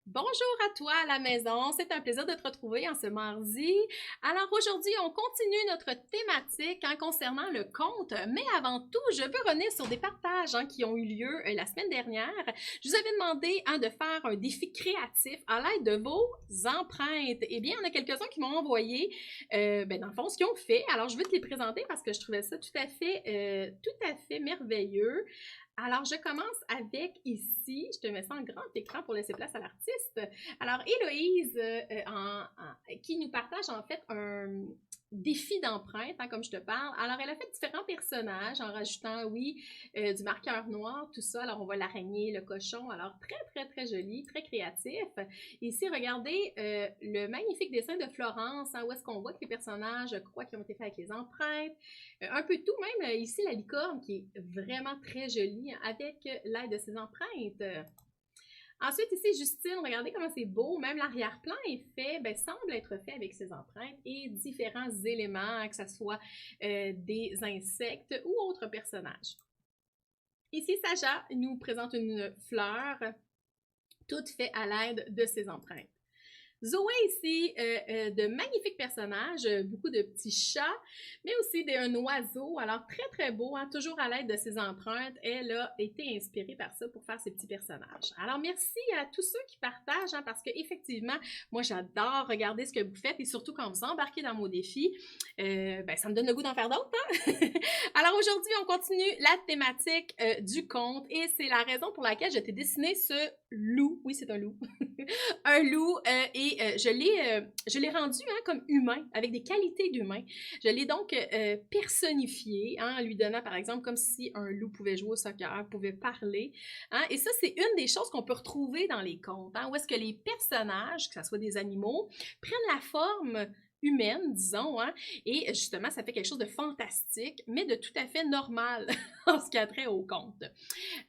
Bonjour à toi à la maison, c'est un plaisir de te retrouver en ce mardi. Alors aujourd'hui, on continue notre thématique concernant le conte, mais avant tout, je veux revenir sur des partages qui ont eu lieu la semaine dernière. Je vous avais demandé de faire un défi créatif à l'aide de vos empreintes. Eh bien, il y en a quelques-uns qui m'ont envoyé, dans le fond, ce qu'ils ont fait. Alors, je vais te les présenter parce que je trouvais ça tout à fait merveilleux. Alors, je commence avec ici, je te mets ça en grand écran pour laisser place à l'artiste. Alors, Héloïse, qui nous partage en fait un défi d'empreinte, comme je te parle. Alors, elle a fait différents personnages en rajoutant, oui, du marqueur noir, tout ça. Alors, on voit l'araignée, le cochon. Alors, très, très, très joli, très créatif. Ici, regardez le magnifique dessin de Florence, où est-ce qu'on voit que les personnages croient qu'ils ont été faits avec les empreintes. Un peu tout, même ici, la licorne qui est vraiment très jolie avec l'aide de ses empreintes. Ensuite, ici, Justine, regardez comment c'est beau. Même l'arrière-plan est fait, semble être fait avec ses empreintes et différents éléments, que ce soit des insectes ou autres personnages. Ici, Sacha nous présente une fleur, toute faite à l'aide de ses empreintes. Zoé ici, de magnifiques personnages, beaucoup de petits chats, mais aussi d'un oiseau. Alors, très, très beau, toujours à l'aide de ses empreintes. Elle a été inspirée par ça pour faire ses petits personnages. Alors, merci à tous ceux qui partagent, parce qu'effectivement, moi, j'adore regarder ce que vous faites et surtout quand vous embarquez dans mon défi, ça me donne le goût d'en faire d'autres. Alors, aujourd'hui, on continue la thématique du conte et c'est la raison pour laquelle je t'ai dessiné ce loup. Oui, c'est un loup. Un loup je l'ai rendu comme humain, avec des qualités d'humain. Je l'ai donc personnifié, en lui donnant par exemple comme si un loup pouvait jouer au soccer, pouvait parler. Et ça, c'est une des choses qu'on peut retrouver dans les contes, où est-ce que les personnages, que ce soit des animaux, prennent la forme humaine, disons, et justement, ça fait quelque chose de fantastique, mais de tout à fait normal en ce qui a trait au conte.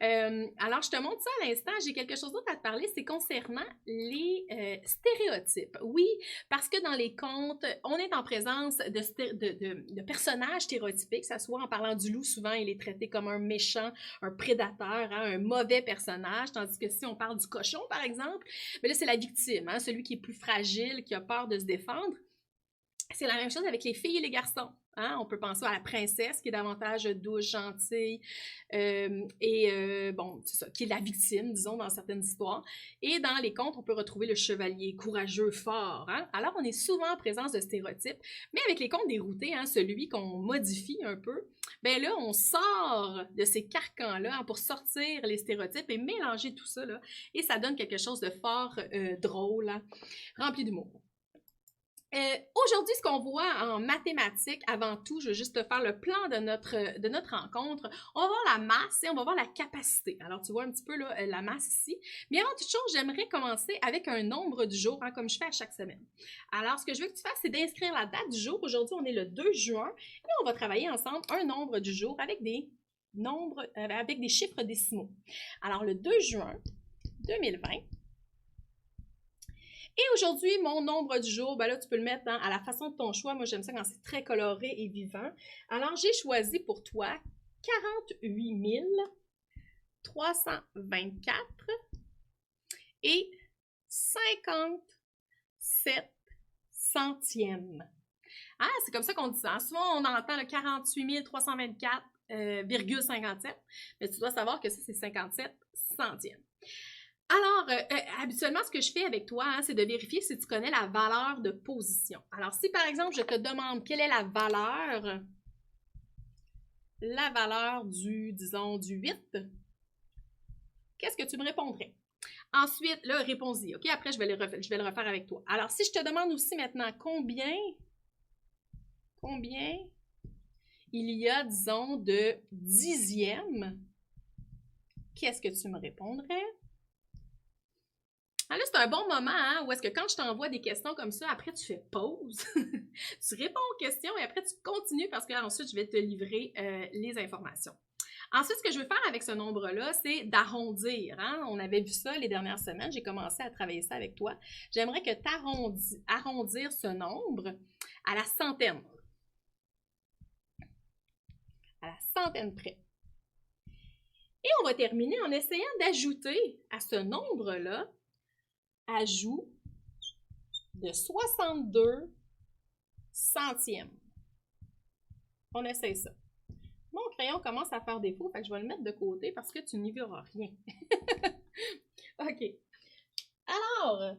Alors, je te montre ça à l'instant. J'ai quelque chose d'autre à te parler, c'est concernant les stéréotypes. Oui, parce que dans les contes, on est en présence de personnages stéréotypés, que ce soit en parlant du loup, souvent il est traité comme un méchant, un prédateur, un mauvais personnage, tandis que si on parle du cochon, par exemple, là, c'est la victime, celui qui est plus fragile, qui a peur de se défendre. C'est la même chose avec les filles et les garçons. On peut penser à la princesse qui est davantage douce, gentille, c'est ça, qui est la victime, disons, dans certaines histoires. Et dans les contes, on peut retrouver le chevalier courageux, fort. Alors, on est souvent en présence de stéréotypes, mais avec les contes déroutés, celui qu'on modifie un peu, là, on sort de ces carcans-là pour sortir les stéréotypes et mélanger tout ça, là, et ça donne quelque chose de fort drôle, rempli d'humour. Aujourd'hui, ce qu'on voit en mathématiques, avant tout, je vais juste te faire le plan de notre rencontre. On va voir la masse et on va voir la capacité. Alors, tu vois un petit peu là, la masse ici. Mais avant toute chose, j'aimerais commencer avec un nombre du jour, comme je fais à chaque semaine. Alors, ce que je veux que tu fasses, c'est d'inscrire la date du jour. Aujourd'hui, on est le 2 juin. Et on va travailler ensemble un nombre du jour avec des nombres, avec des chiffres décimaux. Alors, le 2 juin 2020, et aujourd'hui, mon nombre du jour, là, tu peux le mettre à la façon de ton choix. Moi, j'aime ça quand c'est très coloré et vivant. Alors, j'ai choisi pour toi 48 324 et 57 centièmes. C'est comme ça qu'on dit ça. Souvent, on entend le 48 324,57, mais tu dois savoir que ça, c'est 57 centièmes. Alors, habituellement, ce que je fais avec toi, c'est de vérifier si tu connais la valeur de position. Alors, si par exemple, je te demande quelle est la valeur disons, du 8, qu'est-ce que tu me répondrais? Ensuite, là, réponds-y, OK? Après, je vais le refaire avec toi. Alors, si je te demande aussi maintenant combien il y a, disons, de dixièmes, qu'est-ce que tu me répondrais? Là, c'est un bon moment où est-ce que quand je t'envoie des questions comme ça, après tu fais pause, tu réponds aux questions et après tu continues parce qu'ensuite je vais te livrer les informations. Ensuite, ce que je veux faire avec ce nombre-là, c'est d'arrondir. On avait vu ça les dernières semaines, j'ai commencé à travailler ça avec toi. J'aimerais que tu arrondir ce nombre à la centaine. À la centaine près. Et on va terminer en essayant d'ajouter à ce nombre-là ajout de 62 centièmes. On essaie ça. Mon crayon commence à faire défaut, fait que je vais le mettre de côté parce que tu n'y verras rien. OK. Alors,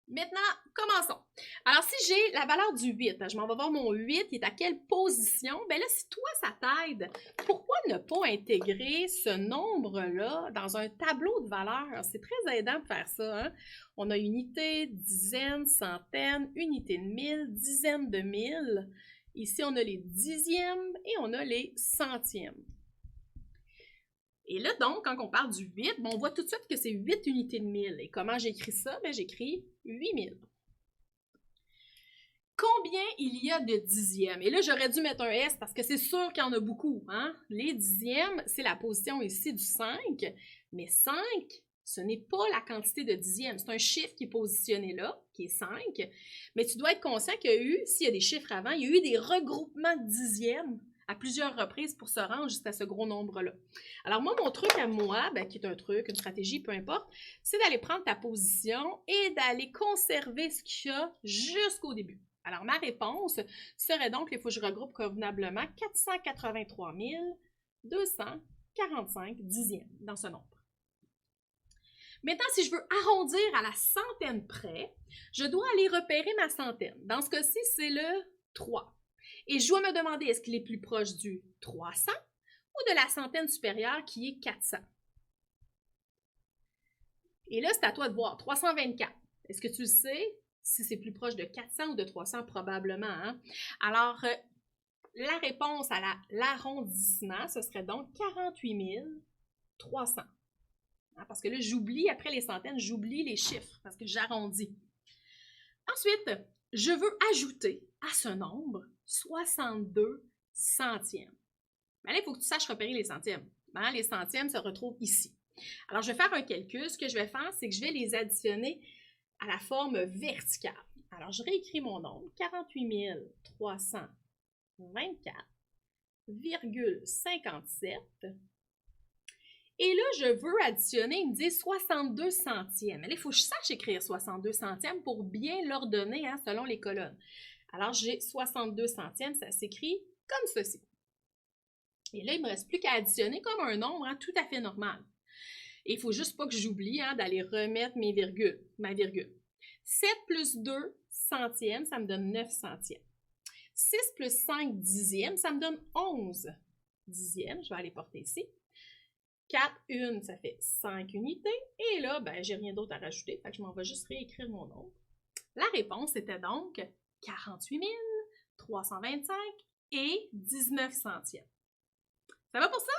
maintenant, commençons. Alors, si j'ai la valeur du 8, je m'en vais voir mon 8, il est à quelle position? Bien là, si toi, ça t'aide, pourquoi ne pas intégrer ce nombre-là dans un tableau de valeurs? C'est très aidant de faire ça. Hein? On a unité, dizaines, centaines, unité de mille, dizaines de mille. Ici, on a les dixièmes et on a les centièmes. Et là, donc, quand on parle du 8, on voit tout de suite que c'est 8 unités de 1000. Et comment j'écris ça? Bien, j'écris 8000. Combien il y a de dixièmes? Et là, j'aurais dû mettre un S parce que c'est sûr qu'il y en a beaucoup. Hein? Les dixièmes, c'est la position ici du 5. Mais 5, ce n'est pas la quantité de dixièmes. C'est un chiffre qui est positionné là, qui est 5. Mais tu dois être conscient qu'il y a eu, s'il y a des chiffres avant, il y a eu des regroupements de dixièmes à plusieurs reprises pour se rendre jusqu'à ce gros nombre-là. Alors moi, mon truc à moi, ben, qui est un truc, une stratégie, peu importe, c'est d'aller prendre ta position et d'aller conserver ce qu'il y a jusqu'au début. Alors ma réponse serait donc, il faut que je regroupe convenablement 483 245 dixièmes dans ce nombre. Maintenant, si je veux arrondir à la centaine près, je dois aller repérer ma centaine. Dans ce cas-ci, c'est le 3. Et je dois me demander, est-ce qu'il est plus proche du 300 ou de la centaine supérieure qui est 400? Et là, c'est à toi de voir. 324. Est-ce que tu le sais si c'est plus proche de 400 ou de 300? Probablement. Hein? Alors, la réponse à l'arrondissement, ce serait donc 48 300. Hein? Parce que là, j'oublie, après les centaines, j'oublie les chiffres parce que j'arrondis. Ensuite, je veux ajouter à ce nombre 62 centièmes. Mais là, il faut que tu saches repérer les centièmes. Hein? Les centièmes se retrouvent ici. Alors, je vais faire un calcul. Ce que je vais faire, c'est que je vais les additionner à la forme verticale. Alors, je réécris mon nombre. 48 324,57. Et là, je veux additionner, il me dit 62 centièmes. Mais là, il faut que je sache écrire 62 centièmes pour bien l'ordonner hein, selon les colonnes. Alors, j'ai 62 centièmes, ça s'écrit comme ceci. Et là, il ne me reste plus qu'à additionner comme un nombre hein, tout à fait normal. Et il ne faut juste pas que j'oublie hein, d'aller remettre ma virgule. 7 plus 2 centièmes, ça me donne 9 centièmes. 6 plus 5 dixièmes, ça me donne 11 dixièmes. Je vais aller porter ici. 4 une, ça fait 5 unités. Et là, ben, j'ai rien d'autre à rajouter. Fait que je m'en vais juste réécrire mon nombre. La réponse était donc 48 325 et 19 centièmes. Ça va pour ça?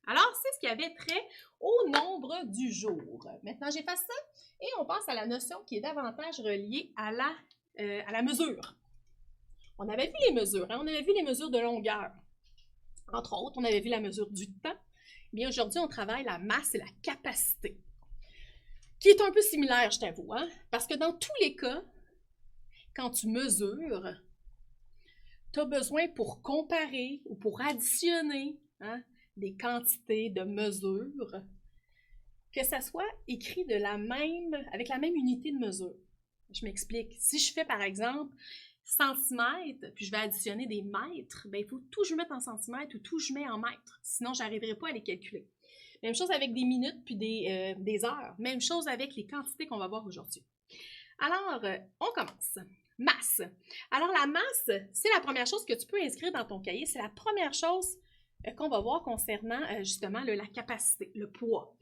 Alors, c'est ce qui avait trait au nombre du jour. Maintenant, j'efface ça et on passe à la notion qui est davantage reliée à la mesure. On avait vu les mesures, hein? On avait vu les mesures de longueur. Entre autres, on avait vu la mesure du temps. Bien, aujourd'hui, on travaille la masse et la capacité, qui est un peu similaire, je t'avoue, hein? Parce que dans tous les cas, quand tu mesures, tu as besoin pour comparer ou pour additionner hein, des quantités de mesure, que ça soit écrit avec la même unité de mesure. Je m'explique. Si je fais, par exemple, centimètres, puis je vais additionner des mètres, bien, il faut tout que je mette en centimètres ou tout que je mets en mètres. Sinon, je n'arriverai pas à les calculer. Même chose avec des minutes puis des heures. Même chose avec les quantités qu'on va voir aujourd'hui. Alors, on commence. Masse. Alors, la masse, c'est la première chose que tu peux inscrire dans ton cahier. C'est la première chose qu'on va voir concernant justement la capacité, le poids.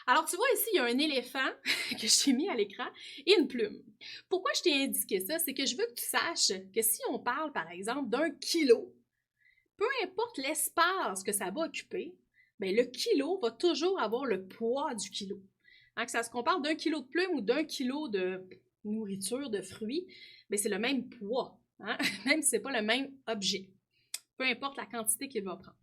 Alors, tu vois ici, il y a un éléphant que je t'ai mis à l'écran et une plume. Pourquoi je t'ai indiqué ça? C'est que je veux que tu saches que si on parle, par exemple, d'1 kilo, peu importe l'espace que ça va occuper, bien, le kilo va toujours avoir le poids du kilo. Hein, que ça se compare d'1 kilo de plume ou d'1 kilo de nourriture, de fruits, bien, c'est le même poids, hein? Même si ce n'est pas le même objet. Peu importe la quantité qu'il va prendre.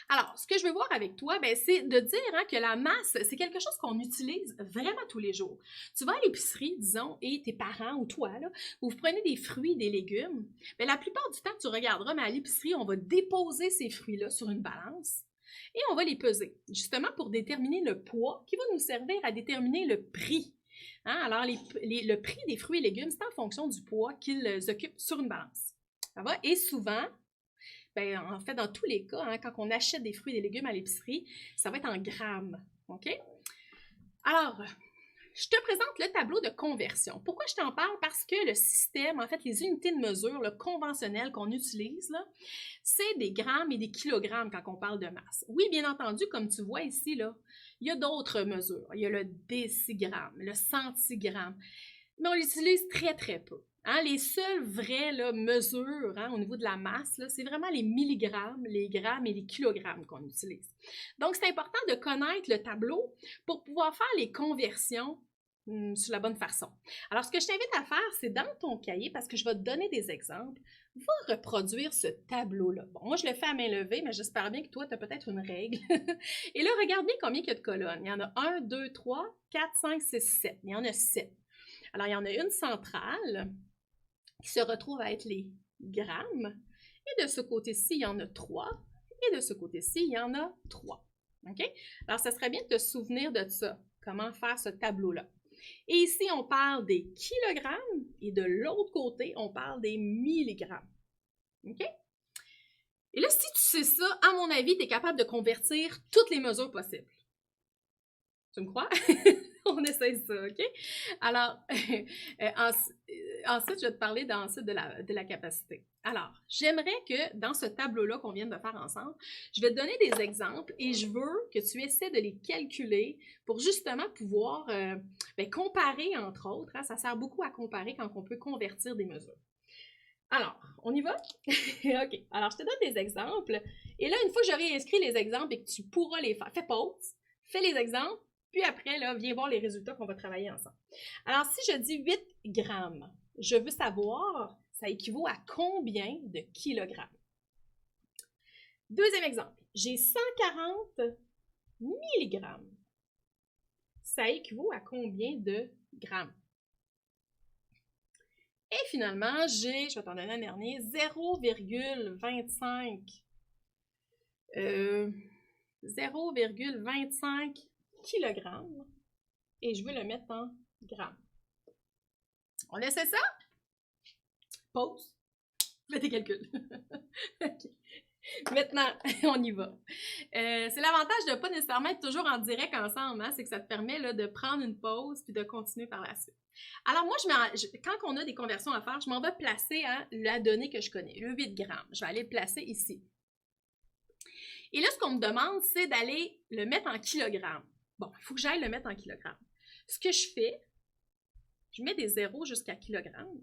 Alors, ce que je veux voir avec toi, c'est de dire hein, que la masse, c'est quelque chose qu'on utilise vraiment tous les jours. Tu vas à l'épicerie, disons, et tes parents ou toi, là, vous prenez des fruits, des légumes. Bien, la plupart du temps, tu regarderas, mais à l'épicerie, on va déposer ces fruits-là sur une balance et on va les peser, justement pour déterminer le poids qui va nous servir à déterminer le prix. Hein? Alors, le prix des fruits et légumes, c'est en fonction du poids qu'ils occupent sur une balance. Ça va? Et souvent, ben, en fait, dans tous les cas, hein, quand on achète des fruits et des légumes à l'épicerie, ça va être en grammes. OK? Alors, je te présente le tableau de conversion. Pourquoi je t'en parle? Parce que le système, en fait, les unités de mesure, le conventionnel qu'on utilise, là, c'est des grammes et des kilogrammes quand on parle de masse. Oui, bien entendu, comme tu vois ici, là, il y a d'autres mesures. Il y a le décigramme, le centigramme, mais on l'utilise très, très peu. Hein, les seules vraies là, mesures hein, au niveau de la masse, c'est vraiment les milligrammes, les grammes et les kilogrammes qu'on utilise. Donc, c'est important de connaître le tableau pour pouvoir faire les conversions sur la bonne façon. Alors, ce que je t'invite à faire, c'est dans ton cahier, parce que je vais te donner des exemples, va reproduire ce tableau-là. Bon, moi, je le fais à main levée, mais j'espère bien que toi, tu as peut-être une règle. Et là, regarde bien combien il y a de colonnes. Il y en a 1, 2, 3, 4, 5, 6, 7. Il y en a 7. Alors, il y en a une centrale qui se retrouve à être les grammes. Et de ce côté-ci, il y en a 3. Et de ce côté-ci, il y en a 3. OK? Alors, ça serait bien de te souvenir de ça. Comment faire ce tableau-là. Et ici, on parle des kilogrammes et de l'autre côté, on parle des milligrammes. OK? Et là, si tu sais ça, à mon avis, tu es capable de convertir toutes les mesures possibles. Tu me crois? On essaye ça, OK? Alors, ensuite, je vais te parler de la capacité. Alors, j'aimerais que dans ce tableau-là qu'on vient de faire ensemble, je vais te donner des exemples et je veux que tu essaies de les calculer pour justement pouvoir comparer, entre autres. Hein, ça sert beaucoup à comparer quand on peut convertir des mesures. Alors, on y va? OK. Alors, je te donne des exemples. Et là, une fois que j'aurai inscrit les exemples et que tu pourras les faire, fais pause, fais les exemples. Puis après, là, viens voir les résultats qu'on va travailler ensemble. Alors, si je dis 8 grammes, je veux savoir, ça équivaut à combien de kilogrammes? Deuxième exemple, j'ai 140 milligrammes. Ça équivaut à combien de grammes? Et finalement, je vais t'en donner un dernier, 0,25 kilogrammes et je veux le mettre en grammes. On essaie ça? Pause. Fais tes calculs. Okay. Maintenant, on y va. C'est l'avantage de ne pas nécessairement être toujours en direct ensemble, hein? C'est que ça te permet là, de prendre une pause puis de continuer par la suite. Alors moi, quand on a des conversions à faire, je m'en vais placer hein, la donnée que je connais, le 8 grammes. Je vais aller le placer ici. Et là, ce qu'on me demande, c'est d'aller le mettre en kilogrammes. Bon, il faut que j'aille le mettre en kilogrammes. Ce que je fais, je mets des zéros jusqu'à kilogrammes.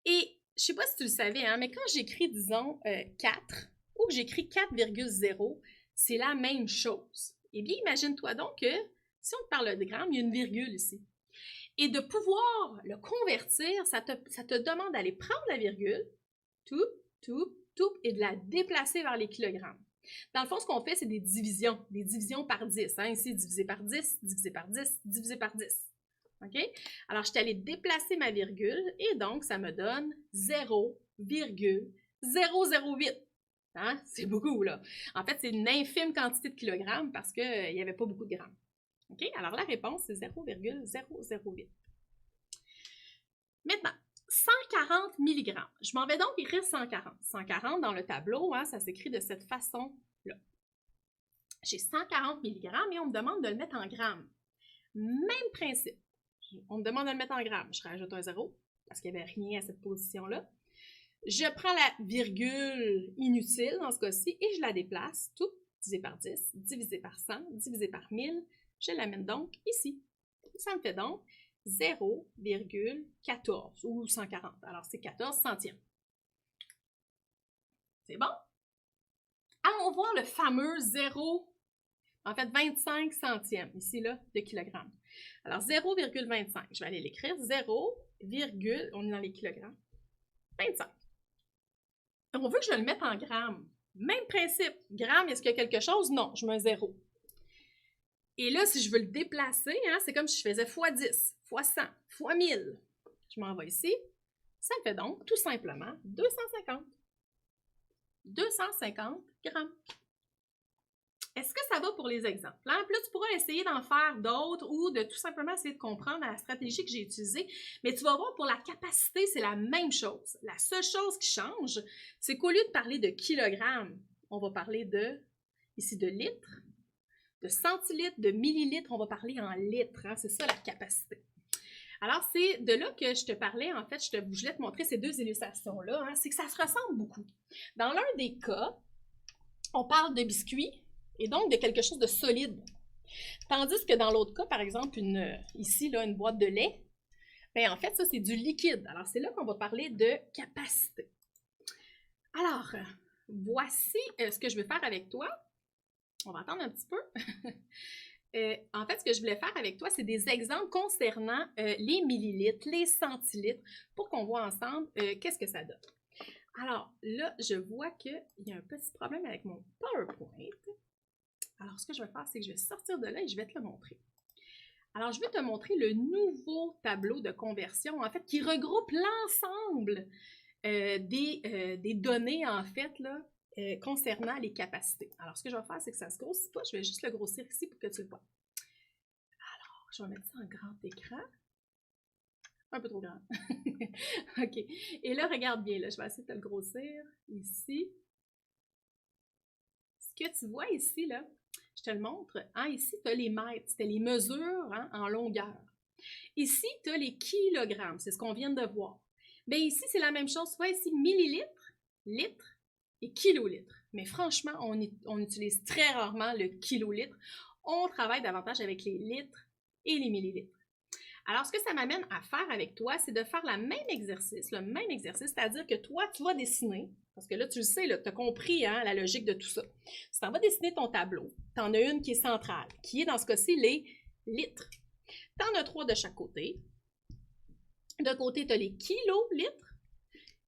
Et je ne sais pas si tu le savais, hein, mais quand j'écris, disons, 4 ou que j'écris 4,0, c'est la même chose. Eh bien, imagine-toi donc que si on te parle de grammes, il y a une virgule ici. Et de pouvoir le convertir, ça te demande d'aller prendre la virgule, tout, et de la déplacer vers les kilogrammes. Dans le fond, ce qu'on fait, c'est des divisions par 10. Hein? Ici, divisé par 10, divisé par 10, divisé par 10. OK? Alors, je suis allée déplacer ma virgule et donc, ça me donne 0,008. Hein? C'est beaucoup, là. En fait, c'est une infime quantité de kilogrammes parce qu'il n'y avait pas beaucoup de grammes. OK? Alors, la réponse, c'est 0,008. Maintenant, 140 mg. Je m'en vais donc écrire 140. 140 dans le tableau, hein, ça s'écrit de cette façon-là. J'ai 140 mg et on me demande de le mettre en grammes. Même principe. On me demande de le mettre en grammes. Je rajoute un 0 parce qu'il n'y avait rien à cette position-là. Je prends la virgule inutile dans ce cas-ci et je la déplace, tout divisé par 10, divisé par 100, divisé par 1000. Je l'amène donc ici. Ça me fait donc 0,14 ou 140. Alors, c'est 14 centièmes. C'est bon? Allons voir le fameux 25 centièmes, ici, là, de kilogramme. Alors, 0,25. Je vais aller l'écrire. 0, on est dans les kilogrammes. 25. On veut que je le mette en grammes. Même principe. Grammes, est-ce qu'il y a quelque chose? Non, je mets un 0. Et là, si je veux le déplacer, hein, c'est comme si je faisais x 10, x 100, x 1000. Je m'en vais ici. Ça me fait donc tout simplement 250. 250 grammes. Est-ce que ça va pour les exemples? Hein? Puis là, tu pourras essayer d'en faire d'autres ou de tout simplement essayer de comprendre la stratégie que j'ai utilisée. Mais tu vas voir, pour la capacité, c'est la même chose. La seule chose qui change, c'est qu'au lieu de parler de kilogrammes, on va parler ici de litres, de centilitres, de millilitres, on va parler en litres. Hein? C'est ça la capacité. Alors, c'est de là que je te parlais, en fait, je voulais te montrer ces deux illustrations-là. Hein? C'est que ça se ressemble beaucoup. Dans l'un des cas, on parle de biscuits et donc de quelque chose de solide. Tandis que dans l'autre cas, par exemple, ici, là, une boîte de lait, bien, en fait, ça, c'est du liquide. Alors, c'est là qu'on va parler de capacité. Alors, voici ce que je veux faire avec toi. On va attendre un petit peu. En fait, ce que je voulais faire avec toi, c'est des exemples concernant les millilitres, les centilitres, pour qu'on voit ensemble qu'est-ce que ça donne. Alors, là, je vois qu'il y a un petit problème avec mon PowerPoint. Alors, ce que je vais faire, c'est que je vais sortir de là et je vais te le montrer. Alors, je vais te montrer le nouveau tableau de conversion, en fait, qui regroupe l'ensemble des données, en fait, là, concernant les capacités. Alors, ce que je vais faire, c'est que ça ne se grossit pas. Je vais juste le grossir ici pour que tu le vois. Alors, je vais mettre ça en grand écran. Un peu trop grand. OK. Et là, regarde bien, là, je vais essayer de te le grossir ici. Ce que tu vois ici, là, je te le montre. Hein, ici, tu as les mètres, c'était les mesures hein, en longueur. Ici, tu as les kilogrammes, c'est ce qu'on vient de voir. Bien, ici, c'est la même chose. Tu vois ici, millilitres, litres et kilolitres. Mais franchement, on utilise très rarement le kilolitre. On travaille davantage avec les litres et les millilitres. Alors, ce que ça m'amène à faire avec toi, c'est de faire le même exercice, c'est-à-dire que toi, tu vas dessiner, parce que là, tu le sais, tu as compris hein, la logique de tout ça. Tu t'en vas dessiner ton tableau. Tu en as une qui est centrale, qui est dans ce cas-ci les litres. Tu en as 3 de chaque côté. De côté, tu as les kilolitres.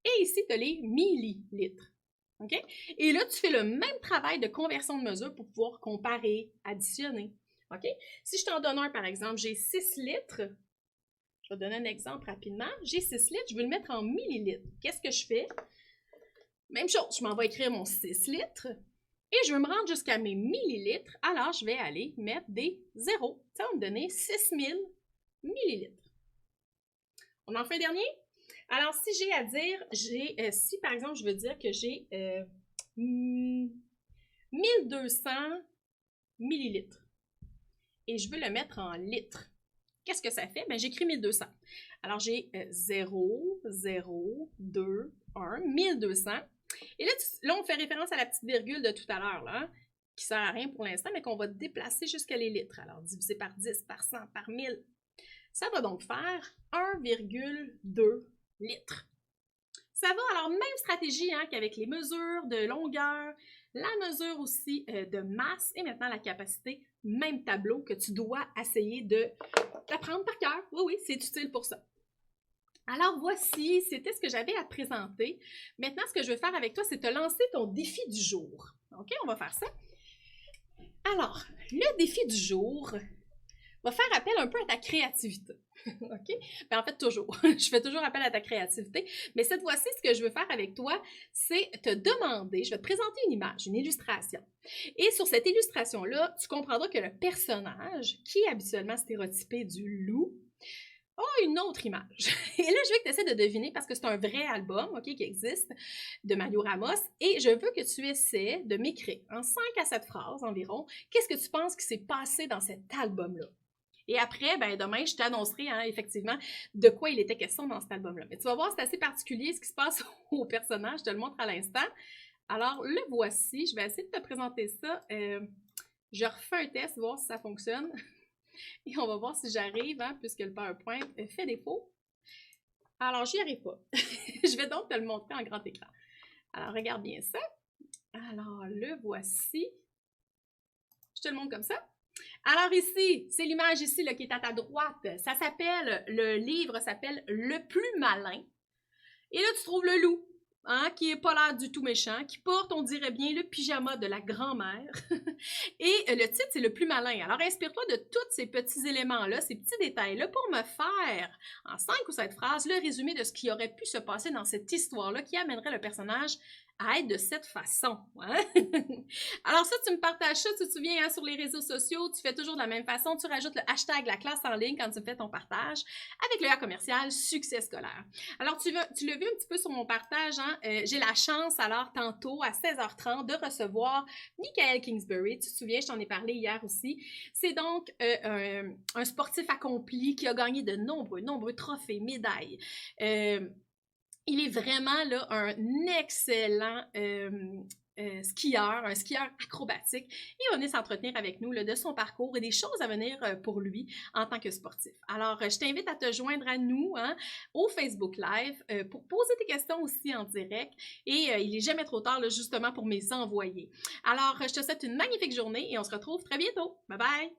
Et ici, tu as les millilitres. OK? Et là, tu fais le même travail de conversion de mesure pour pouvoir comparer, additionner. OK? Si je t'en donne un, par exemple, j'ai 6 litres. Je vais donner un exemple rapidement. J'ai 6 litres, je veux le mettre en millilitres. Qu'est-ce que je fais? Même chose, je m'en vais écrire mon 6 litres et je veux me rendre jusqu'à mes millilitres. Alors, je vais aller mettre des zéros. Ça va me donner 6000 millilitres. On en fait un dernier? Alors, si j'ai à dire, si par exemple, je veux dire que j'ai 1200 millilitres et je veux le mettre en litres, qu'est-ce que ça fait? Bien, j'écris 1200. Alors, j'ai 0, 0, 2, 1, 1200. Et là, on fait référence à la petite virgule de tout à l'heure, là, qui ne sert à rien pour l'instant, mais qu'on va déplacer jusqu'à les litres. Alors, divisé par 10, par 100, par 1000. Ça va donc faire 1,2 litres. Ça va, alors, même stratégie hein, qu'avec les mesures de longueur, la mesure aussi de masse et maintenant la capacité, même tableau que tu dois essayer d'apprendre par cœur. Oui, oui, c'est utile pour ça. Alors voici, c'était ce que j'avais à te présenter. Maintenant, ce que je veux faire avec toi, c'est te lancer ton défi du jour. OK, on va faire ça. Alors, le défi du jour va faire appel un peu à ta créativité. OK? Ben, en fait, toujours. Je fais toujours appel à ta créativité. Mais cette fois-ci, ce que je veux faire avec toi, c'est te demander, je vais te présenter une image, une illustration. Et sur cette illustration-là, tu comprendras que le personnage, qui est habituellement stéréotypé du loup, a une autre image. Et là, je veux que tu essaies de deviner, parce que c'est un vrai album, OK, qui existe, de Mario Ramos, et je veux que tu essaies de m'écrire en 5 à 7 phrases environ, qu'est-ce que tu penses qui s'est passé dans cet album-là? Et après, ben, demain, je t'annoncerai hein, effectivement de quoi il était question dans cet album-là. Mais tu vas voir, c'est assez particulier ce qui se passe au personnage, je te le montre à l'instant. Alors, le voici, je vais essayer de te présenter ça. Je refais un test, voir si ça fonctionne. Et on va voir si j'arrive, hein, puisque le PowerPoint fait défaut. Alors, j'y arrive pas. Je vais donc te le montrer en grand écran. Alors, regarde bien ça. Alors, le voici. Je te le montre comme ça. Alors ici, c'est l'image ici là, qui est à ta droite. Ça s'appelle, le livre s'appelle « Le plus malin ». Et là, tu trouves le loup. Hein, qui n'est pas l'air du tout méchant, qui porte, on dirait bien, le pyjama de la grand-mère. Et le titre, c'est Le plus malin. Alors, inspire-toi de tous ces petits éléments-là, ces petits détails-là, pour me faire, en 5 ou 7 phrases, le résumé de ce qui aurait pu se passer dans cette histoire-là qui amènerait le personnage à être de cette façon. Hein? Alors ça, tu me partages ça, tu te souviens, hein, sur les réseaux sociaux, tu fais toujours de la même façon, tu rajoutes le hashtag la classe en ligne quand tu fais ton partage avec le A commercial succès scolaire. Alors tu l'as vu un petit peu sur mon partage, hein? J'ai la chance alors tantôt à 16h30 de recevoir Michael Kingsbury, tu te souviens, je t'en ai parlé hier aussi. C'est donc un sportif accompli qui a gagné de nombreux trophées, médailles. Il est vraiment là un excellent skieur, un skieur acrobatique, et il va venir s'entretenir avec nous là, de son parcours et des choses à venir pour lui en tant que sportif. Alors, je t'invite à te joindre à nous hein, au Facebook Live pour poser tes questions aussi en direct et il n'est jamais trop tard là, justement pour me les envoyer. Alors, je te souhaite une magnifique journée et on se retrouve très bientôt. Bye bye!